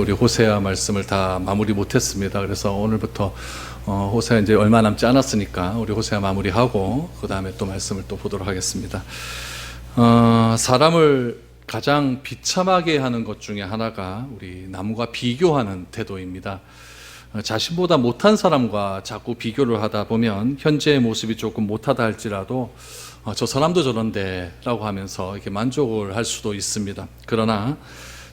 우리 호세아 말씀을 다 마무리 못했습니다. 그래서 오늘부터 호세아 이제 얼마 남지 않았으니까 우리 호세아 마무리하고 그 다음에 또 말씀을 또 보도록 하겠습니다. 사람을 가장 비참하게 하는 것 중에 하나가 우리 남과 비교하는 태도입니다. 자신보다 못한 사람과 자꾸 비교를 하다 보면 현재의 모습이 조금 못하다 할지라도 저 사람도 저런데 라고 하면서 이렇게 만족을 할 수도 있습니다. 그러나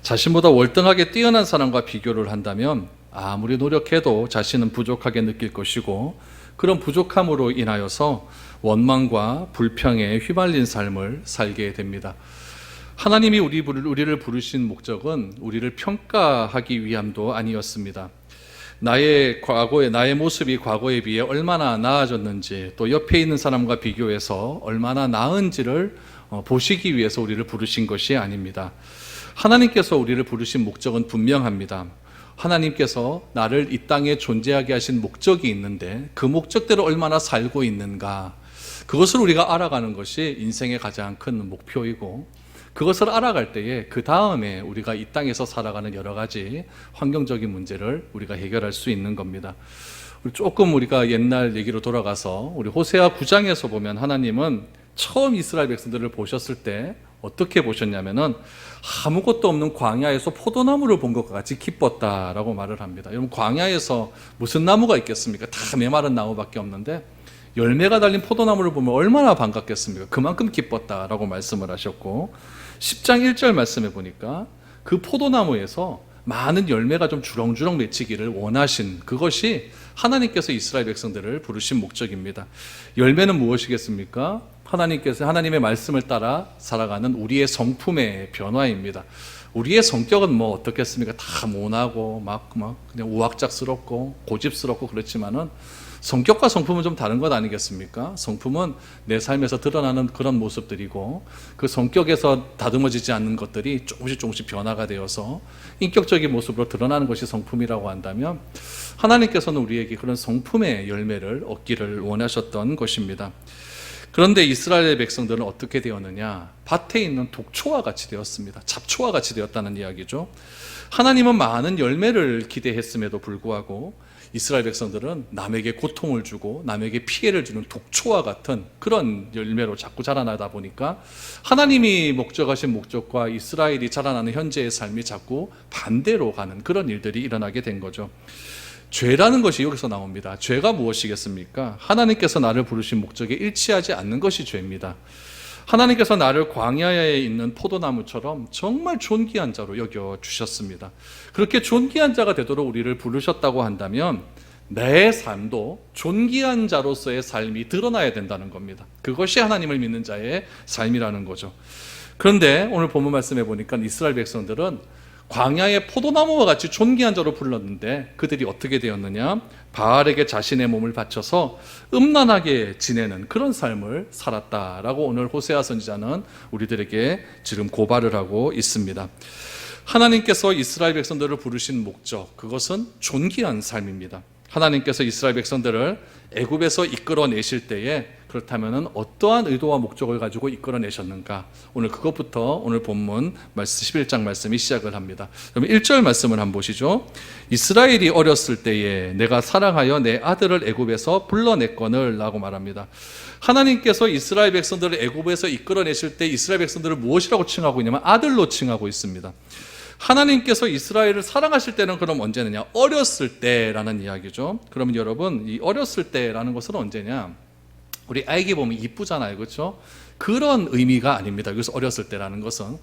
자신보다 월등하게 뛰어난 사람과 비교를 한다면 아무리 노력해도 자신은 부족하게 느낄 것이고, 그런 부족함으로 인하여서 원망과 불평에 휘말린 삶을 살게 됩니다. 하나님이 우리를 부르신 목적은 우리를 평가하기 위함도 아니었습니다. 나의 모습이 과거에 비해 얼마나 나아졌는지, 또 옆에 있는 사람과 비교해서 얼마나 나은지를 보시기 위해서 우리를 부르신 것이 아닙니다. 하나님께서 우리를 부르신 목적은 분명합니다. 하나님께서 나를 이 땅에 존재하게 하신 목적이 있는데 그 목적대로 얼마나 살고 있는가, 그것을 우리가 알아가는 것이 인생의 가장 큰 목표이고, 그것을 알아갈 때에 그 다음에 우리가 이 땅에서 살아가는 여러 가지 환경적인 문제를 우리가 해결할 수 있는 겁니다. 조금 우리가 옛날 얘기로 돌아가서 우리 호세아 9장에서 보면 하나님은 처음 이스라엘 백성들을 보셨을 때 어떻게 보셨냐면은 아무것도 없는 광야에서 포도나무를 본 것과 같이 기뻤다라고 말을 합니다. 여러분, 광야에서 무슨 나무가 있겠습니까? 다 메마른 나무밖에 없는데 열매가 달린 포도나무를 보면 얼마나 반갑겠습니까? 그만큼 기뻤다라고 말씀을 하셨고, 10장 1절 말씀해 보니까 그 포도나무에서 많은 열매가 좀 주렁주렁 맺히기를 원하신, 그것이 하나님께서 이스라엘 백성들을 부르신 목적입니다. 열매는 무엇이겠습니까? 하나님의 말씀을 따라 살아가는 우리의 성품의 변화입니다. 우리의 성격은 뭐 어떻겠습니까? 다 모나고 막 그냥 우악작스럽고 고집스럽고 그렇지만은 성격과 성품은 좀 다른 것 아니겠습니까? 성품은 내 삶에서 드러나는 그런 모습들이고, 그 성격에서 다듬어지지 않는 것들이 조금씩 변화가 되어서 인격적인 모습으로 드러나는 것이 성품이라고 한다면, 하나님께서는 우리에게 그런 성품의 열매를 얻기를 원하셨던 것입니다. 그런데 이스라엘의 백성들은 어떻게 되었느냐? 밭에 있는 독초와 같이 되었습니다. 잡초와 같이 되었다는 이야기죠. 하나님은 많은 열매를 기대했음에도 불구하고 이스라엘 백성들은 남에게 고통을 주고 남에게 피해를 주는 독초와 같은 그런 열매로 자꾸 자라나다 보니까 하나님이 목적하신 목적과 이스라엘이 자라나는 현재의 삶이 자꾸 반대로 가는 그런 일들이 일어나게 된 거죠. 죄라는 것이 여기서 나옵니다. 죄가 무엇이겠습니까? 하나님께서 나를 부르신 목적에 일치하지 않는 것이 죄입니다. 하나님께서 나를 광야에 있는 포도나무처럼 정말 존귀한 자로 여겨주셨습니다. 그렇게 존귀한 자가 되도록 우리를 부르셨다고 한다면 내 삶도 존귀한 자로서의 삶이 드러나야 된다는 겁니다. 그것이 하나님을 믿는 자의 삶이라는 거죠. 그런데 오늘 본문 말씀해 보니까 이스라엘 백성들은 광야의 포도나무와 같이 존귀한 자로 불렀는데 그들이 어떻게 되었느냐? 바알에게 자신의 몸을 바쳐서 음란하게 지내는 그런 삶을 살았다라고 오늘 호세아 선지자는 우리들에게 지금 고발을 하고 있습니다. 하나님께서 이스라엘 백성들을 부르신 목적, 그것은 존귀한 삶입니다. 하나님께서 이스라엘 백성들을 애굽에서 이끌어내실 때에 그렇다면 어떠한 의도와 목적을 가지고 이끌어내셨는가? 오늘 그것부터 오늘 본문 11장 말씀이 시작을 합니다. 그럼 1절 말씀을 한번 보시죠. 이스라엘이 어렸을 때에 내가 사랑하여 내 아들을 애굽에서 불러냈거늘 라고 말합니다. 하나님께서 이스라엘 백성들을 애굽에서 이끌어내실 때 이스라엘 백성들을 무엇이라고 칭하고 있냐면 아들로 칭하고 있습니다. 하나님께서 이스라엘을 사랑하실 때는 그럼 언제느냐? 어렸을 때라는 이야기죠. 그러면 여러분, 이 어렸을 때라는 것은 언제냐? 우리 아기 보면 이쁘잖아요, 그렇죠? 그런 의미가 아닙니다. 여기서 어렸을 때라는 것은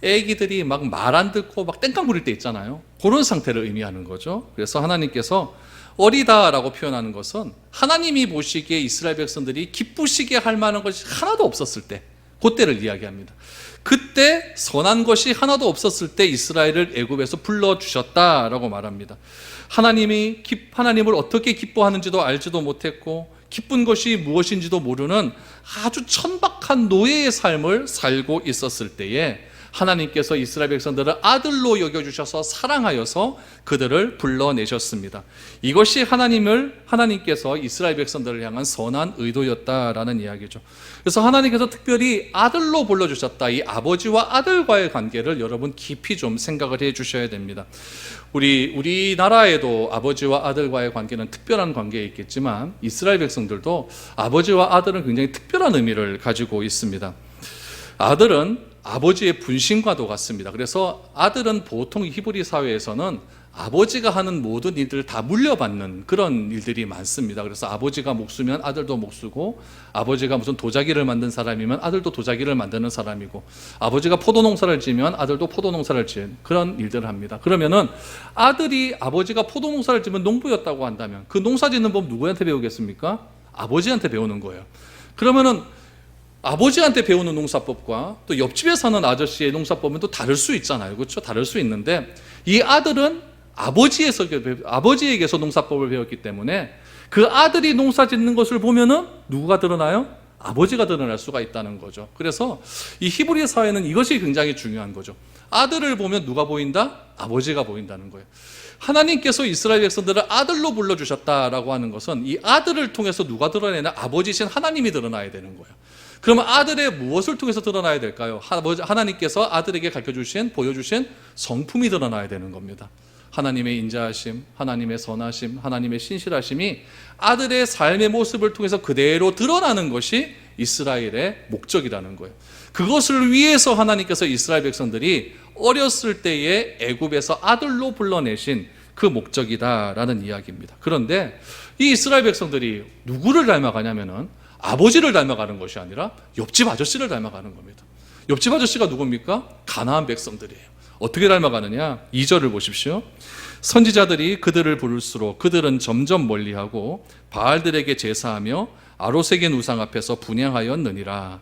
아기들이 막 말 안 듣고 막 땡깡 부릴 때 있잖아요. 그런 상태를 의미하는 거죠. 그래서 하나님께서 어리다라고 표현하는 것은 하나님이 보시기에 이스라엘 백성들이 기쁘시게 할 만한 것이 하나도 없었을 때, 그때를 이야기합니다. 그때 선한 것이 하나도 없었을 때 이스라엘을 애굽에서 불러주셨다라고 말합니다. 하나님을 어떻게 기뻐하는지도 알지도 못했고 기쁜 것이 무엇인지도 모르는 아주 천박한 노예의 삶을 살고 있었을 때에 하나님께서 이스라엘 백성들을 아들로 여겨주셔서 사랑하여서 그들을 불러내셨습니다. 이것이 하나님께서 이스라엘 백성들을 향한 선한 의도였다라는 이야기죠. 그래서 하나님께서 특별히 아들로 불러주셨다. 이 아버지와 아들과의 관계를 여러분 깊이 좀 생각을 해 주셔야 됩니다. 우리나라에도 아버지와 아들과의 관계는 특별한 관계에 있겠지만 이스라엘 백성들도 아버지와 아들은 굉장히 특별한 의미를 가지고 있습니다. 아들은 아버지의 분신과도 같습니다. 그래서 아들은 보통 히브리 사회에서는 아버지가 하는 모든 일들을 다 물려받는 그런 일들이 많습니다. 그래서 아버지가 목수면 아들도 목수고, 아버지가 무슨 도자기를 만든 사람이면 아들도 도자기를 만드는 사람이고, 아버지가 포도농사를 지면 아들도 포도농사를 지은 그런 일들을 합니다. 그러면은 아들이 아버지가 포도농사를 지면 농부였다고 한다면 그 농사 짓는 법 누구한테 배우겠습니까? 아버지한테 배우는 거예요. 그러면은 아버지한테 배우는 농사법과 또 옆집에 사는 아저씨의 농사법은 또 다를 수 있잖아요. 그렇죠? 다를 수 있는데 이 아들은 아버지에게서 농사법을 배웠기 때문에 그 아들이 농사 짓는 것을 보면은 누구가 드러나요? 아버지가 드러날 수가 있다는 거죠. 그래서 이 히브리 사회는 이것이 굉장히 중요한 거죠. 아들을 보면 누가 보인다? 아버지가 보인다는 거예요. 하나님께서 이스라엘 백성들을 아들로 불러주셨다라고 하는 것은 이 아들을 통해서 누가 드러내나? 아버지신 하나님이 드러나야 되는 거예요. 그러면 아들의 무엇을 통해서 드러나야 될까요? 하나님께서 아들에게 보여주신 성품이 드러나야 되는 겁니다. 하나님의 인자하심, 하나님의 선하심, 하나님의 신실하심이 아들의 삶의 모습을 통해서 그대로 드러나는 것이 이스라엘의 목적이라는 거예요. 그것을 위해서 하나님께서 이스라엘 백성들이 어렸을 때에 애굽에서 아들로 불러내신 그 목적이다라는 이야기입니다. 그런데 이 이스라엘 백성들이 누구를 닮아가냐면은 아버지를 닮아가는 것이 아니라 옆집 아저씨를 닮아가는 겁니다. 옆집 아저씨가 누굽니까? 가나안 백성들이에요. 어떻게 닮아가느냐? 2절을 보십시오. 선지자들이 그들을 부를수록 그들은 점점 멀리하고 바알들에게 제사하며 아로새긴 우상 앞에서 분향하였느니라.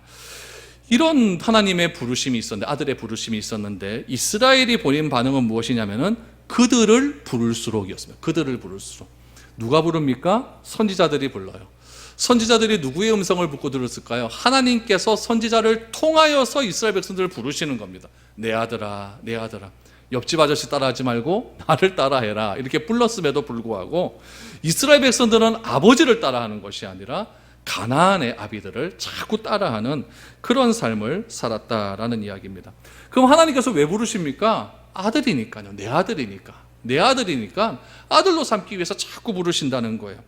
이런 하나님의 부르심이 있었는데, 아들의 부르심이 있었는데 이스라엘이 보인 반응은 무엇이냐면은 그들을 부를수록이었습니다. 그들을 부를수록. 누가 부릅니까? 선지자들이 불러요. 선지자들이 누구의 음성을 듣고 들었을까요? 하나님께서 선지자를 통하여서 이스라엘 백성들을 부르시는 겁니다. 내 아들아, 내 아들아. 옆집 아저씨 따라하지 말고 나를 따라해라. 이렇게 불렀음에도 불구하고 이스라엘 백성들은 아버지를 따라하는 것이 아니라 가나안의 아비들을 자꾸 따라하는 그런 삶을 살았다라는 이야기입니다. 그럼 하나님께서 왜 부르십니까? 아들이니까요. 내 아들이니까. 내 아들이니까 아들로 삼기 위해서 자꾸 부르신다는 거예요.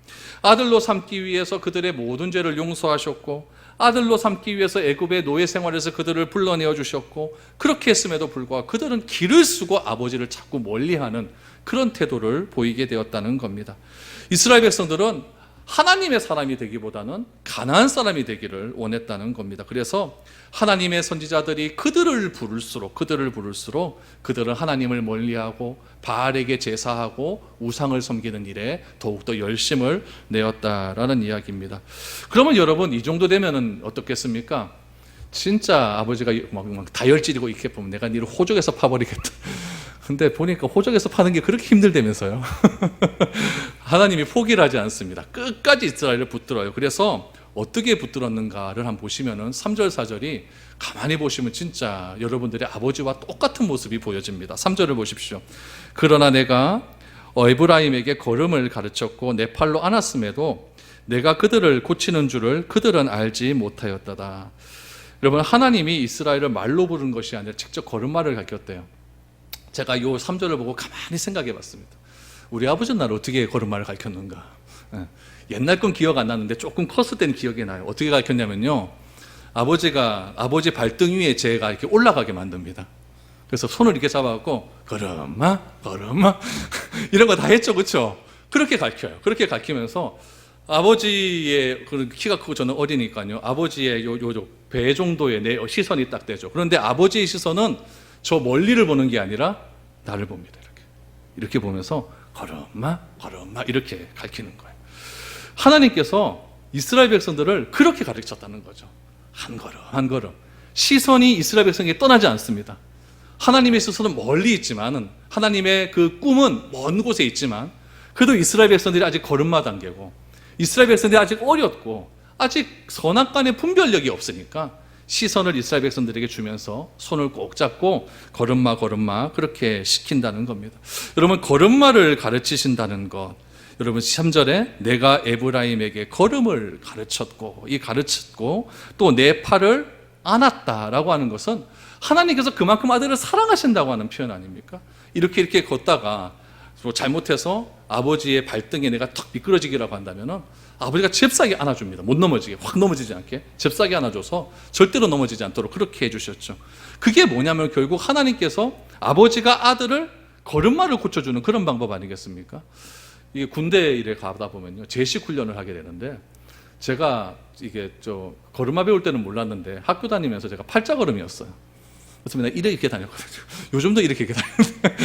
아들로 삼기 위해서 그들의 모든 죄를 용서하셨고, 아들로 삼기 위해서 애굽의 노예 생활에서 그들을 불러내어 주셨고, 그렇게 했음에도 불구하고 그들은 길을 쓰고 아버지를 자꾸 멀리하는 그런 태도를 보이게 되었다는 겁니다. 이스라엘 백성들은 하나님의 사람이 되기보다는 가나안 사람이 되기를 원했다는 겁니다. 그래서 하나님의 선지자들이 그들을 부를수록 그들은 하나님을 멀리하고 바알에게 제사하고 우상을 섬기는 일에 더욱더 열심을 내었다라는 이야기입니다. 그러면 여러분, 이 정도 되면은 어떻겠습니까? 진짜 아버지가 막 다혈질이고 이렇게 보면 내가 니를 호적에서 파버리겠다. 근데 보니까 호적에서 파는 게 그렇게 힘들다면서요. 하나님이 포기를 하지 않습니다. 끝까지 이스라엘을 붙들어요. 그래서 어떻게 붙들었는가를 한번 보시면은 3절 4절이 가만히 보시면 진짜 여러분들의 아버지와 똑같은 모습이 보여집니다. 3절을 보십시오. 그러나 내가 에브라임에게 걸음을 가르쳤고 내 팔로 안았음에도 내가 그들을 고치는 줄을 그들은 알지 못하였다다. 여러분, 하나님이 이스라엘을 말로 부른 것이 아니라 직접 걸음마를 가르쳤대요. 제가 이 3절을 보고 가만히 생각해 봤습니다. 우리 아버지는 나를 어떻게 걸음마를 가르쳤는가? 옛날 건 기억 안 나는데 조금 컸을 때는 기억이 나요. 어떻게 가르쳤냐면요, 아버지 발등 위에 제가 이렇게 올라가게 만듭니다. 그래서 손을 이렇게 잡아갖고 걸음마 걸음마 이런 거 다 했죠. 그렇죠? 그렇게 가르쳐요. 그렇게 가르치면서 아버지의 키가 크고 저는 어리니까요, 아버지의 요 배 정도의 내 시선이 딱 되죠. 그런데 아버지의 시선은 저 멀리를 보는 게 아니라 나를 봅니다. 이렇게 보면서 걸음마 걸음마 이렇게 가르치는 거예요. 하나님께서 이스라엘 백성들을 그렇게 가르쳤다는 거죠. 한 걸음 한 걸음. 시선이 이스라엘 백성에게 떠나지 않습니다. 하나님의 시선은 멀리 있지만은, 하나님의 그 꿈은 먼 곳에 있지만, 그래도 이스라엘 백성들이 아직 걸음마 단계고, 이스라엘 백성들이 아직 어렸고, 아직 선악간의 분별력이 없으니까 시선을 이스라엘 백성들에게 주면서 손을 꼭 잡고 걸음마 걸음마 그렇게 시킨다는 겁니다. 여러분, 걸음마를 가르치신다는 것, 여러분 3절에 내가 에브라임에게 걸음을 가르쳤고 또 내 팔을 안았다라고 하는 것은 하나님께서 그만큼 아들을 사랑하신다고 하는 표현 아닙니까? 이렇게 걷다가 잘못해서 아버지의 발등에 내가 턱 미끄러지기라고 한다면은 아버지가 잽싸게 안아줍니다. 못 넘어지게, 확 넘어지지 않게 잽싸게 안아줘서 절대로 넘어지지 않도록 그렇게 해주셨죠. 그게 뭐냐면 결국 하나님께서 아버지가 아들을 걸음마를 고쳐주는 그런 방법 아니겠습니까? 이게 군대 일에 가다 보면요, 제식 훈련을 하게 되는데, 제가 이게 걸음마 배울 때는 몰랐는데 학교 다니면서 제가 팔자걸음이었어요. 그래서 맨날 이렇게 다녔거든요. 요즘도 이렇게 다니는데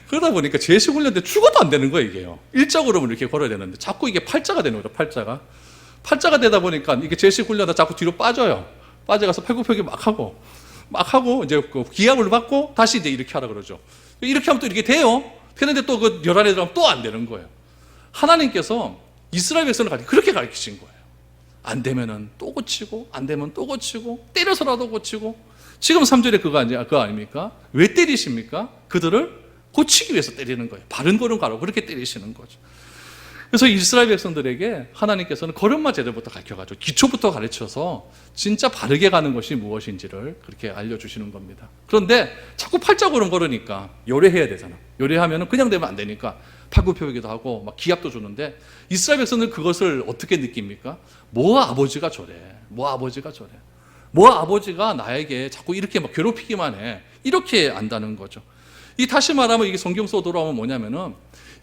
그러다 보니까 제식 훈련 때 죽어도 안 되는 거예요, 이게요. 일자걸음을 이렇게 걸어야 되는데 자꾸 이게 팔자가 되는 거죠, 팔자가 되다 보니까 이게 제식 훈련하다 자꾸 뒤로 빠져가서 팔굽혀펴기 막 하고 이제 그 기압을 받고 다시 이제 이렇게 하라 그러죠. 이렇게 하면 또 이렇게 돼요. 그런데 또 그 열안에 들어가면 또 안 되는 거예요. 하나님께서 이스라엘 백성을 그렇게 가르치신 거예요. 안 되면은 또 고치고, 안 되면 또 고치고, 때려서라도 고치고. 지금 3절에 그거 아닙니까? 왜 때리십니까? 그들을 고치기 위해서 때리는 거예요. 바른 걸음 가라고 그렇게 때리시는 거죠. 그래서 이스라엘 백성들에게 하나님께서는 걸음마 제대로부터 가르쳐가지고 기초부터 가르쳐서 진짜 바르게 가는 것이 무엇인지를 그렇게 알려주시는 겁니다. 그런데 자꾸 팔자걸음 걸으니까 요래해야 되잖아. 요래하면 그냥 되면 안 되니까 팔굽혀펴기도 하고 막 기합도 주는데, 이스라엘 백성들은 그것을 어떻게 느낍니까? 뭐 아버지가 저래, 뭐 아버지가 나에게 자꾸 이렇게 막 괴롭히기만 해, 이렇게 안다는 거죠. 이 다시 말하면 이게 성경 속 돌아오면 뭐냐면은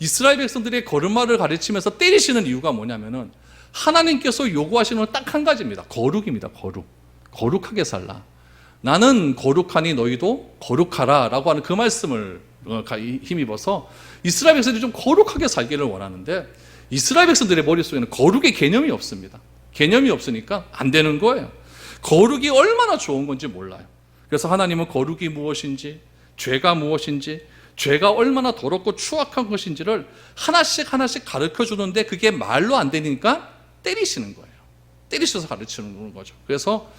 이스라엘 백성들의 걸음마를 가르치면서 때리시는 이유가 뭐냐면은 하나님께서 요구하시는 건 딱 한 가지입니다. 거룩입니다. 거룩하게 살라. 나는 거룩하니 너희도 거룩하라 라고 하는 그 말씀을 힘입어서 이스라엘 백성들이 좀 거룩하게 살기를 원하는데, 이스라엘 백성들의 머릿속에는 거룩의 개념이 없습니다. 개념이 없으니까 안 되는 거예요. 거룩이 얼마나 좋은 건지 몰라요. 그래서 하나님은 거룩이 무엇인지, 죄가 무엇인지, 죄가 얼마나 더럽고 추악한 것인지를 하나씩 가르쳐 주는데 그게 말로 안 되니까 때리시는 거예요. 때리셔서 가르치는 거죠. 그래서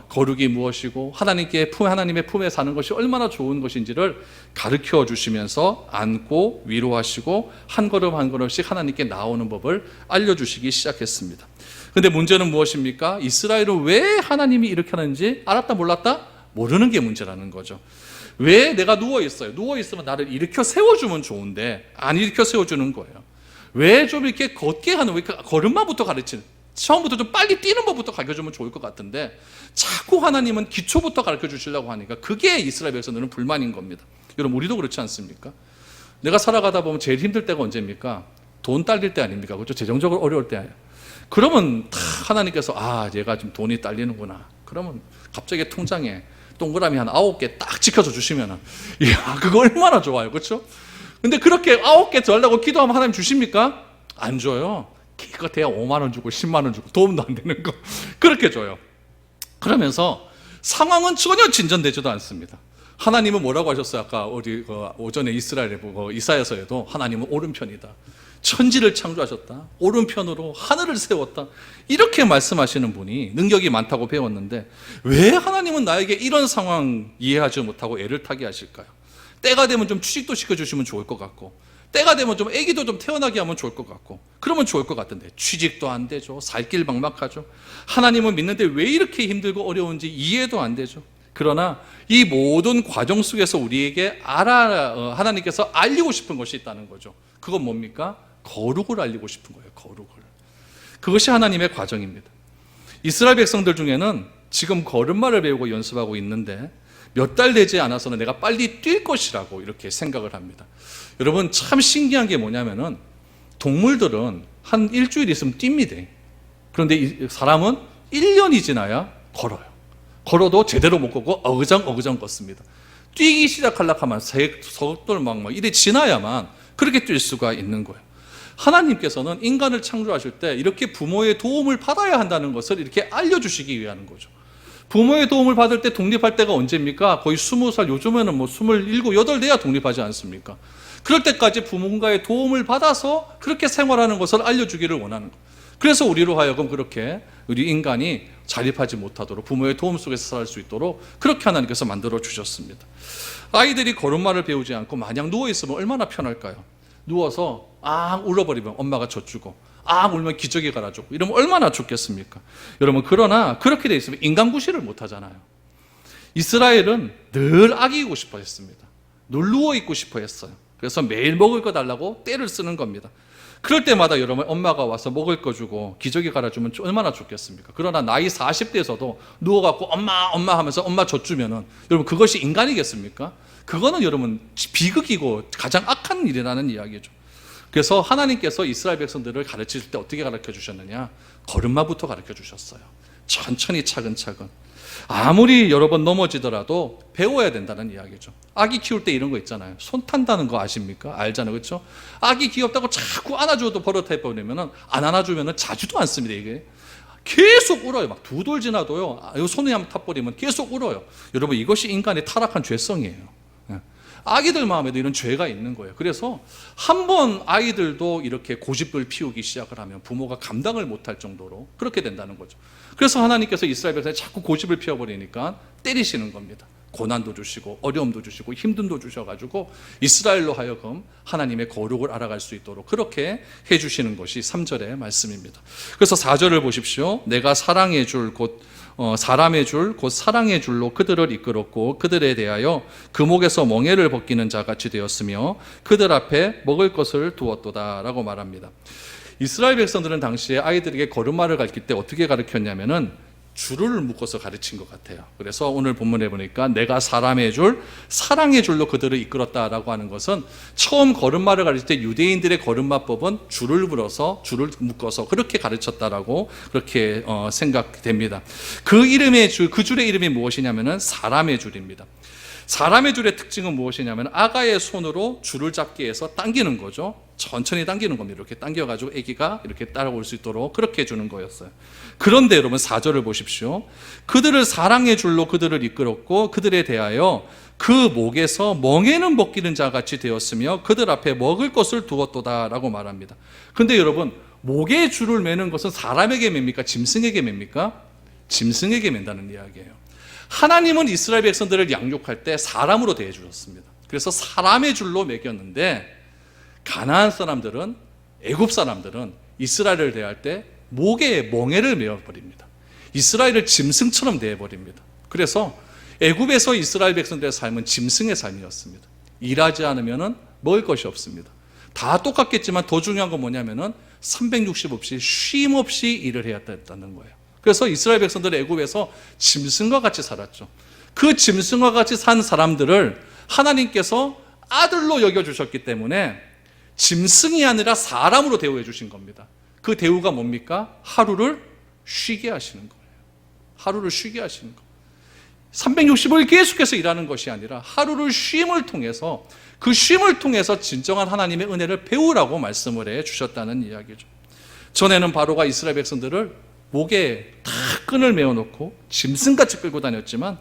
거룩이 무엇이고 하나님의 품에 사는 것이 얼마나 좋은 것인지를 가르쳐 주시면서 안고 위로하시고 한 걸음씩 하나님께 나오는 법을 알려주시기 시작했습니다. 그런데 문제는 무엇입니까? 이스라엘은 왜 하나님이 이렇게 하는지 알았다 몰랐다? 모르는 게 문제라는 거죠. 왜 내가 누워있어요? 누워있으면 나를 일으켜 세워주면 좋은데 안 일으켜 세워주는 거예요. 왜 좀 이렇게 걷게 하는, 왜 걸음마부터 가르치는, 처음부터 좀 빨리 뛰는 법부터 가르쳐주면 좋을 것 같은데 자꾸 하나님은 기초부터 가르쳐 주시려고 하니까 그게 이스라엘 백성들은 불만인 겁니다. 여러분, 우리도 그렇지 않습니까? 내가 살아가다 보면 제일 힘들 때가 언제입니까? 돈 딸릴 때 아닙니까? 그렇죠? 재정적으로 어려울 때. 그러면 다 하나님께서 얘가 좀 돈이 딸리는구나. 그러면 갑자기 통장에 동그라미 한 9개 딱 지켜줘 주시면은, 이야, 그거 얼마나 좋아요. 그렇죠? 근데 그렇게 9개 더 하려고 기도하면 하나님 주십니까? 안 줘요. 기껏해야 5만 원 주고 10만 원 주고 도움도 안 되는 거 그렇게 줘요. 그러면서 상황은 전혀 진전되지도 않습니다. 하나님은 뭐라고 하셨어요? 아까 오전에 이스라엘에 이사야서에도 하나님은 오른편이다. 천지를 창조하셨다. 오른편으로 하늘을 세웠다. 이렇게 말씀하시는 분이 능력이 많다고 배웠는데 왜 하나님은 나에게 이런 상황 이해하지 못하고 애를 타게 하실까요? 때가 되면 좀 취직도 시켜주시면 좋을 것 같고, 때가 되면 좀 아기도 좀 태어나게 하면 좋을 것 같고, 그러면 좋을 것 같은데 취직도 안 되죠. 살 길 막막하죠. 하나님은 믿는데 왜 이렇게 힘들고 어려운지 이해도 안 되죠. 그러나 이 모든 과정 속에서 우리에게 하나님께서 알리고 싶은 것이 있다는 거죠. 그건 뭡니까? 거룩을 알리고 싶은 거예요. 거룩을. 그것이 하나님의 과정입니다. 이스라엘 백성들 중에는 지금 걸음마를 배우고 연습하고 있는데 몇 달 되지 않아서는 내가 빨리 뛸 것이라고 이렇게 생각을 합니다. 여러분, 참 신기한 게 뭐냐면은 동물들은 한 일주일 있으면 뜁니다. 그런데 이 사람은 1년이 지나야 걸어요. 걸어도 제대로 못 걷고 어그정 걷습니다. 뛰기 시작하려고 하면 속도를 막 이래 지나야만 그렇게 뛸 수가 있는 거예요. 하나님께서는 인간을 창조하실 때 이렇게 부모의 도움을 받아야 한다는 것을 이렇게 알려주시기 위한 거죠. 부모의 도움을 받을 때 독립할 때가 언제입니까? 거의 20살, 요즘에는 27, 8 돼야 독립하지 않습니까? 그럴 때까지 부모님과의 도움을 받아서 그렇게 생활하는 것을 알려주기를 원하는 거예요. 그래서 우리로 하여금 그렇게 우리 인간이 자립하지 못하도록 부모의 도움 속에서 살 수 있도록 그렇게 하나님께서 만들어 주셨습니다. 아이들이 걸음마를 배우지 않고 마냥 누워있으면 얼마나 편할까요? 누워서 울어버리면 엄마가 젖주고 울면 기저귀 갈아주고 이러면 얼마나 좋겠습니까? 여러분, 그러나 그렇게 돼 있으면 인간구실을 못하잖아요. 이스라엘은 늘 아기이고 싶어 했습니다. 늘 누워있고 싶어 했어요. 그래서 매일 먹을 거 달라고 떼를 쓰는 겁니다. 그럴 때마다 여러분, 엄마가 와서 먹을 거 주고 기저귀 갈아주면 얼마나 좋겠습니까? 그러나 나이 40대에서도 누워갖고 엄마 하면서 엄마 젖주면은 여러분, 그것이 인간이겠습니까? 그거는 여러분 비극이고 가장 악한 일이라는 이야기죠. 그래서 하나님께서 이스라엘 백성들을 가르칠 때 어떻게 가르쳐 주셨느냐? 걸음마부터 가르쳐 주셨어요. 천천히 차근차근. 아무리 여러 번 넘어지더라도 배워야 된다는 이야기죠. 아기 키울 때 이런 거 있잖아요. 손 탄다는 거 아십니까? 알잖아요, 그렇죠? 아기 귀엽다고 자꾸 안아줘도 버릇해버리면 안 안아주면 자주도 않습니다. 이게 계속 울어요. 막 2돌 지나도요. 손에 한번 탑버리면 계속 울어요. 여러분, 이것이 인간의 타락한 죄성이에요. 아기들 마음에도 이런 죄가 있는 거예요. 그래서 한번 아이들도 이렇게 고집을 피우기 시작을 하면 부모가 감당을 못할 정도로 그렇게 된다는 거죠. 그래서 하나님께서 이스라엘 백성이 자꾸 고집을 피워버리니까 때리시는 겁니다. 고난도 주시고 어려움도 주시고 힘듦도 주셔가지고 이스라엘로 하여금 하나님의 거룩을 알아갈 수 있도록 그렇게 해주시는 것이 3절의 말씀입니다. 그래서 4절을 보십시오. 내가 사랑의 줄 곧 사람의 줄 곧 사랑의 줄로 그들을 이끌었고 그들에 대하여 그 목에서 멍에를 벗기는 자같이 되었으며 그들 앞에 먹을 것을 두었도다 라고 말합니다. 이스라엘 백성들은 당시에 아이들에게 걸음마를 가르칠 때 어떻게 가르쳤냐면은 줄을 묶어서 가르친 것 같아요. 그래서 오늘 본문에 보니까 내가 사람의 줄, 사랑의 줄로 그들을 이끌었다라고 하는 것은 처음 걸음마를 가르칠 때 유대인들의 걸음마법은 줄을 묶어서 그렇게 가르쳤다라고 그렇게 생각됩니다. 그 이름의 줄, 그 줄의 이름이 무엇이냐면은 사람의 줄입니다. 사람의 줄의 특징은 무엇이냐면 아가의 손으로 줄을 잡기 위해서 당기는 거죠. 천천히 당기는 겁니다. 이렇게 당겨가지고 아기가 이렇게 따라올 수 있도록 그렇게 해주는 거였어요. 그런데 여러분 4절을 보십시오. 그들을 사랑의 줄로 그들을 이끌었고 그들에 대하여 그 목에서 멍에는 벗기는 자같이 되었으며 그들 앞에 먹을 것을 두었도다 라고 말합니다. 근데 여러분, 목에 줄을 매는 것은 사람에게 맵니까? 짐승에게 맵니까? 짐승에게 맨다는 이야기예요. 하나님은 이스라엘 백성들을 양육할 때 사람으로 대해 주셨습니다. 그래서 사람의 줄로 매겼는데 가나안 사람들은, 애굽 사람들은 이스라엘을 대할 때 목에 멍에를 메어버립니다. 이스라엘을 짐승처럼 대해버립니다. 그래서 애굽에서 이스라엘 백성들의 삶은 짐승의 삶이었습니다. 일하지 않으면 먹을 것이 없습니다. 다 똑같겠지만 더 중요한 건 뭐냐면은 360 없이 쉼 없이 일을 해야 했다는 거예요. 그래서 이스라엘 백성들은 애굽에서 짐승과 같이 살았죠. 그 짐승과 같이 산 사람들을 하나님께서 아들로 여겨주셨기 때문에 짐승이 아니라 사람으로 대우해 주신 겁니다. 그 대우가 뭡니까? 하루를 쉬게 하시는 거예요. 하루를 쉬게 하시는 거예요. 365일 계속해서 일하는 것이 아니라 하루를 쉼을 통해서 그 쉼을 통해서 진정한 하나님의 은혜를 배우라고 말씀을 해 주셨다는 이야기죠. 전에는 바로가 이스라엘 백성들을 목에 다 끈을 메어놓고 짐승같이 끌고 다녔지만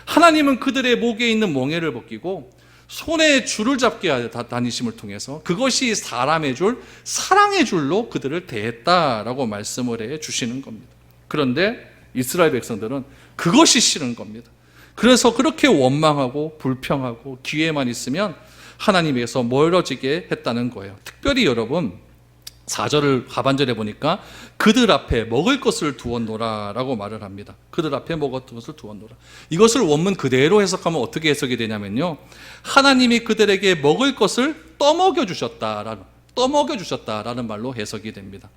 하나님은 그들의 목에 있는 멍에를 벗기고 손에 줄을 잡게 다니심을 통해서 그것이 사람의 줄, 사랑의 줄로 그들을 대했다라고 말씀을 해 주시는 겁니다. 그런데 이스라엘 백성들은 그것이 싫은 겁니다. 그래서 그렇게 원망하고 불평하고 기회만 있으면 하나님에게서 멀어지게 했다는 거예요. 특별히 여러분 4절을 하반절에 보니까 그들 앞에 먹을 것을 두었노라 라고 말을 합니다. 그들 앞에 먹을 것을 두었노라. 이것을 원문 그대로 해석하면 어떻게 해석이 되냐면요, 하나님이 그들에게 먹을 것을 떠먹여 주셨다라는 말로 해석이 됩니다.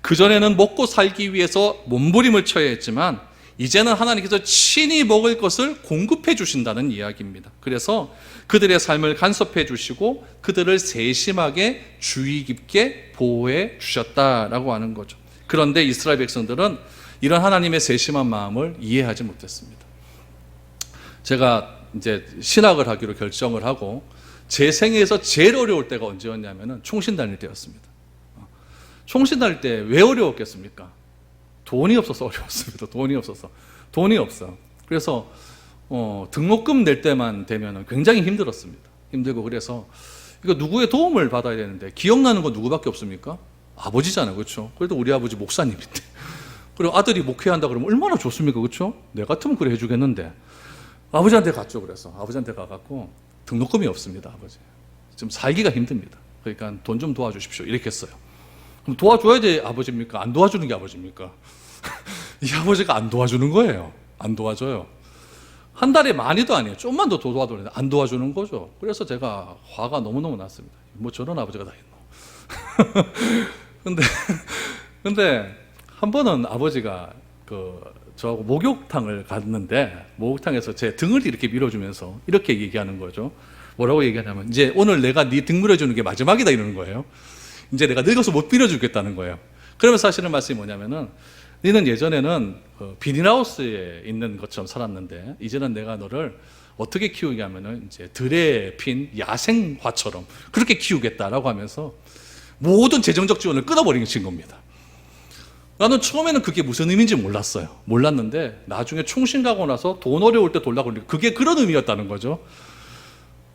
그전에는 먹고 살기 위해서 몸부림을 쳐야 했지만 이제는 하나님께서 친히 먹을 것을 공급해 주신다는 이야기입니다. 그래서 그들의 삶을 간섭해 주시고 그들을 세심하게 주의 깊게 보호해 주셨다라고 하는 거죠. 그런데 이스라엘 백성들은 이런 하나님의 세심한 마음을 이해하지 못했습니다. 제가 이제 신학을 하기로 결정을 하고 제 생애에서 제일 어려울 때가 언제였냐면은 총신 다닐 때였습니다. 총신 다닐 때 왜 어려웠겠습니까? 돈이 없어서 어려웠습니다. 돈이 없어. 그래서 등록금 낼 때만 되면 굉장히 힘들었습니다. 힘들고 그래서 이거 누구의 도움을 받아야 되는데 기억나는 건 누구밖에 없습니까? 아버지잖아요, 그렇죠? 그래도 우리 아버지 목사님인데 그리고 아들이 목회한다 그러면 얼마나 좋습니까? 그렇죠? 내 같으면 그래 해주겠는데 아버지한테 갔죠. 그래서 아버지한테 가갖고 등록금이 없습니다. 아버지 좀 살기가 힘듭니다. 그러니까 돈 좀 도와주십시오. 이렇게 했어야 그럼 도와줘야지 아버지입니까? 안 도와주는 게 아버지입니까? 이 아버지가 안 도와주는 거예요. 안 도와줘요. 한 달에 많이도 아니에요. 좀만 더 도와주는데 안 도와주는 거죠. 그래서 제가 화가 너무너무 났습니다. 뭐 저런 아버지가 다 있노. 근데 한 번은 아버지가 저하고 목욕탕을 갔는데 목욕탕에서 제 등을 이렇게 밀어주면서 이렇게 얘기하는 거죠. 뭐라고 얘기하냐면 이제 오늘 내가 네 등 밀어주는 게 마지막이다 이러는 거예요. 이제 내가 늙어서 못 밀어주겠다는 거예요. 그러면서 하시는 말씀이 뭐냐면은 너는 예전에는 비닐하우스에 있는 것처럼 살았는데 이제는 내가 너를 어떻게 키우냐면은 이제 들에 핀 야생화처럼 그렇게 키우겠다라고 하면서 모든 재정적 지원을 끊어버리신 겁니다. 나는 처음에는 그게 무슨 의미인지 몰랐어요. 몰랐는데 나중에 총신 가고 나서 돈 어려울 때 돌라고 그러니까 그게 그런 의미였다는 거죠.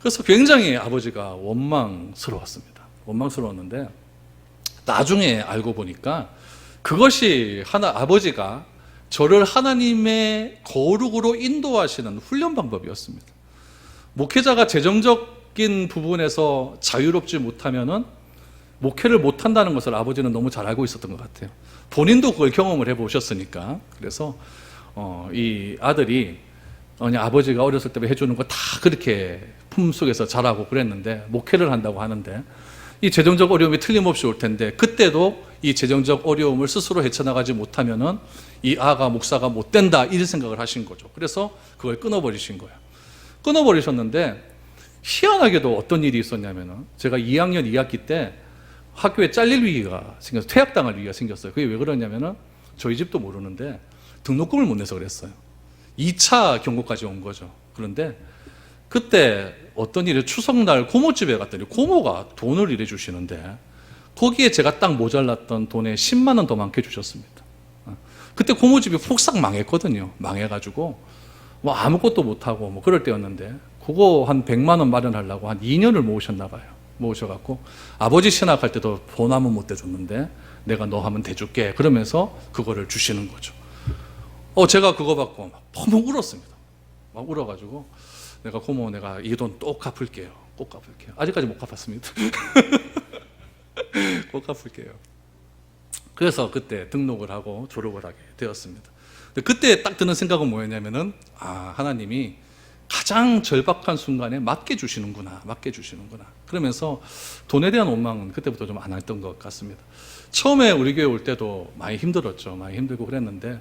그래서 굉장히 아버지가 원망스러웠습니다. 원망스러웠는데 나중에 알고 보니까 그것이 아버지가 저를 하나님의 거룩으로 인도하시는 훈련 방법이었습니다. 목회자가 재정적인 부분에서 자유롭지 못하면은 목회를 못한다는 것을 아버지는 너무 잘 알고 있었던 것 같아요. 본인도 그걸 경험을 해보셨으니까. 그래서 이 아들이 아버지가 어렸을 때 해주는 거 다 그렇게 품속에서 자라고 그랬는데 목회를 한다고 하는데 이 재정적 어려움이 틀림없이 올 텐데 그때도 이 재정적 어려움을 스스로 헤쳐나가지 못하면은 이 아가 목사가 못 된다 이런 생각을 하신 거죠. 그래서 그걸 끊어버리신 거예요. 끊어버리셨는데 희한하게도 어떤 일이 있었냐면은 제가 2학년 2학기 때 학교에 잘릴 위기가 생겨서 퇴학당할 위기가 생겼어요. 그게 왜 그러냐면은 저희 집도 모르는데 등록금을 못 내서 그랬어요. 2차 경고까지 온 거죠. 그런데 그때 어떤 일이 추석날 고모집에 갔더니 고모가 돈을 이래 주시는데 거기에 제가 딱 모자랐던 돈에 10만 원 더 많게 주셨습니다. 그때 고모집이 폭삭 망했거든요. 망해가지고 뭐 아무것도 못하고 뭐 그럴 때였는데 그거 한 100만 원 마련하려고 한 2년을 모으셨나 봐요. 모으셔갖고 아버지 신학할 때도 돈 하면 못 대줬는데 내가 너 하면 대줄게 그러면서 그거를 주시는 거죠. 제가 그거 받고 막 펑펑 울었습니다. 막 울어가지고 내가 고모 내가 이 돈 꼭 갚을게요. 꼭 갚을게요. 아직까지 못 갚았습니다. 꼭 갚을게요. 그래서 그때 등록을 하고 졸업을 하게 되었습니다. 근데 그때 딱 드는 생각은 뭐였냐면은 하나님이 가장 절박한 순간에 맞게 주시는구나. 그러면서 돈에 대한 원망은 그때부터 좀 안 했던 것 같습니다. 처음에 우리 교회 올 때도 많이 힘들었죠. 많이 힘들고 그랬는데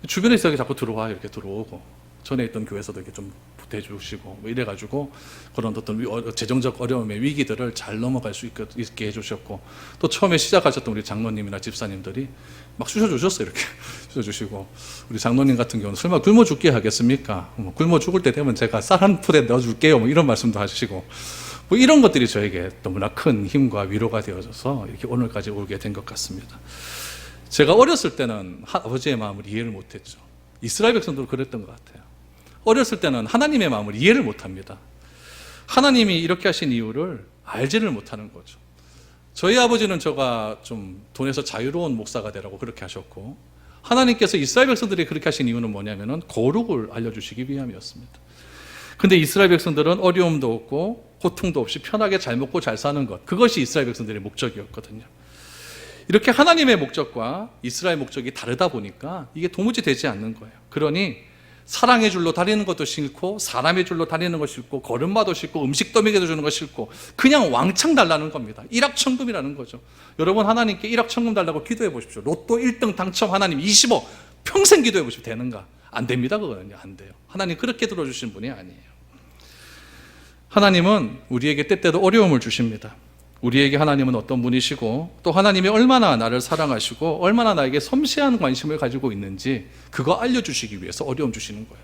주변에서 이렇게 자꾸 들어와 이렇게 들어오고 전에 있던 교회에서도 이렇게 좀 대주시고 뭐 이래가지고 그런 어떤 재정적 어려움의 위기들을 잘 넘어갈 수 있게 해주셨고 또 처음에 시작하셨던 우리 장로님이나 집사님들이 막 쑤셔주셨어요. 이렇게 쑤셔주시고 우리 장로님 같은 경우는 설마 굶어 죽게 하겠습니까? 뭐 굶어 죽을 때 되면 제가 쌀 한 풀에 넣어줄게요. 뭐 이런 말씀도 하시고 뭐 이런 것들이 저에게 너무나 큰 힘과 위로가 되어져서 이렇게 오늘까지 오게 된 것 같습니다. 제가 어렸을 때는 아버지의 마음을 이해를 못했죠. 이스라엘 백성들도 그랬던 것 같아요. 어렸을 때는 하나님의 마음을 이해를 못합니다. 하나님이 이렇게 하신 이유를 알지를 못하는 거죠. 저희 아버지는 제가 좀 돈에서 자유로운 목사가 되라고 그렇게 하셨고 하나님께서 이스라엘 백성들이 그렇게 하신 이유는 뭐냐면은 거룩을 알려주시기 위함이었습니다. 근데 이스라엘 백성들은 어려움도 없고 고통도 없이 편하게 잘 먹고 잘 사는 것, 그것이 이스라엘 백성들의 목적이었거든요. 이렇게 하나님의 목적과 이스라엘 목적이 다르다 보니까 이게 도무지 되지 않는 거예요. 그러니 사랑의 줄로 다니는 것도 싫고 사람의 줄로 다니는 것도 싫고 걸음마도 싫고 음식도 먹여주는 것도 싫고 그냥 왕창 달라는 겁니다. 일확천금이라는 거죠. 여러분 하나님께 일확천금 달라고 기도해 보십시오. 로또 1등 당첨 하나님 20억 평생 기도해 보십시오. 되는가? 안 됩니다. 그거는요. 안 돼요. 하나님 그렇게 들어주신 분이 아니에요. 하나님은 우리에게 때때로 어려움을 주십니다. 우리에게 하나님은 어떤 분이시고 또 하나님이 얼마나 나를 사랑하시고 얼마나 나에게 섬세한 관심을 가지고 있는지 그거 알려주시기 위해서 어려움 주시는 거예요.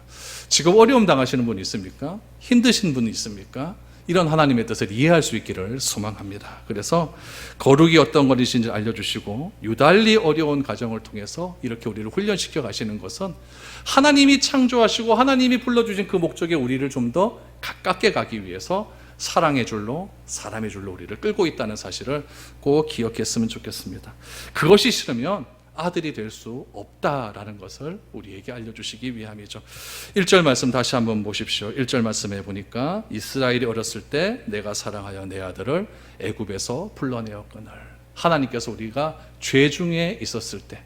지금 어려움 당하시는 분이 있습니까? 힘드신 분이 있습니까? 이런 하나님의 뜻을 이해할 수 있기를 소망합니다. 그래서 거룩이 어떤 것인지 알려주시고 유달리 어려운 과정을 통해서 이렇게 우리를 훈련시켜 가시는 것은 하나님이 창조하시고 하나님이 불러주신 그 목적에 우리를 좀 더 가깝게 가기 위해서 사랑의 줄로 사람의 줄로 우리를 끌고 있다는 사실을 꼭 기억했으면 좋겠습니다. 그것이 싫으면 아들이 될 수 없다라는 것을 우리에게 알려주시기 위함이죠. 1절 말씀 다시 한번 보십시오. 1절 말씀에 보니까 이스라엘이 어렸을 때 내가 사랑하여 내 아들을 애굽에서 불러내었거늘. 하나님께서 우리가 죄 중에 있었을 때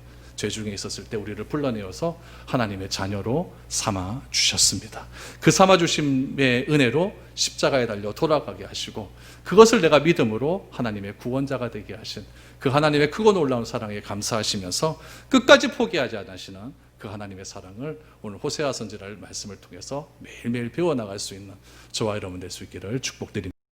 우리를 불러내어서 하나님의 자녀로 삼아 주셨습니다. 그 삼아 주심의 은혜로 십자가에 달려 돌아가게 하시고 그것을 내가 믿음으로 하나님의 구원자가 되게 하신 그 하나님의 크고 놀라운 사랑에 감사하시면서 끝까지 포기하지 않으시는 그 하나님의 사랑을 오늘 호세아 선지자의 말씀을 통해서 매일매일 배워나갈 수 있는 저와 여러분 될 수 있기를 축복드립니다.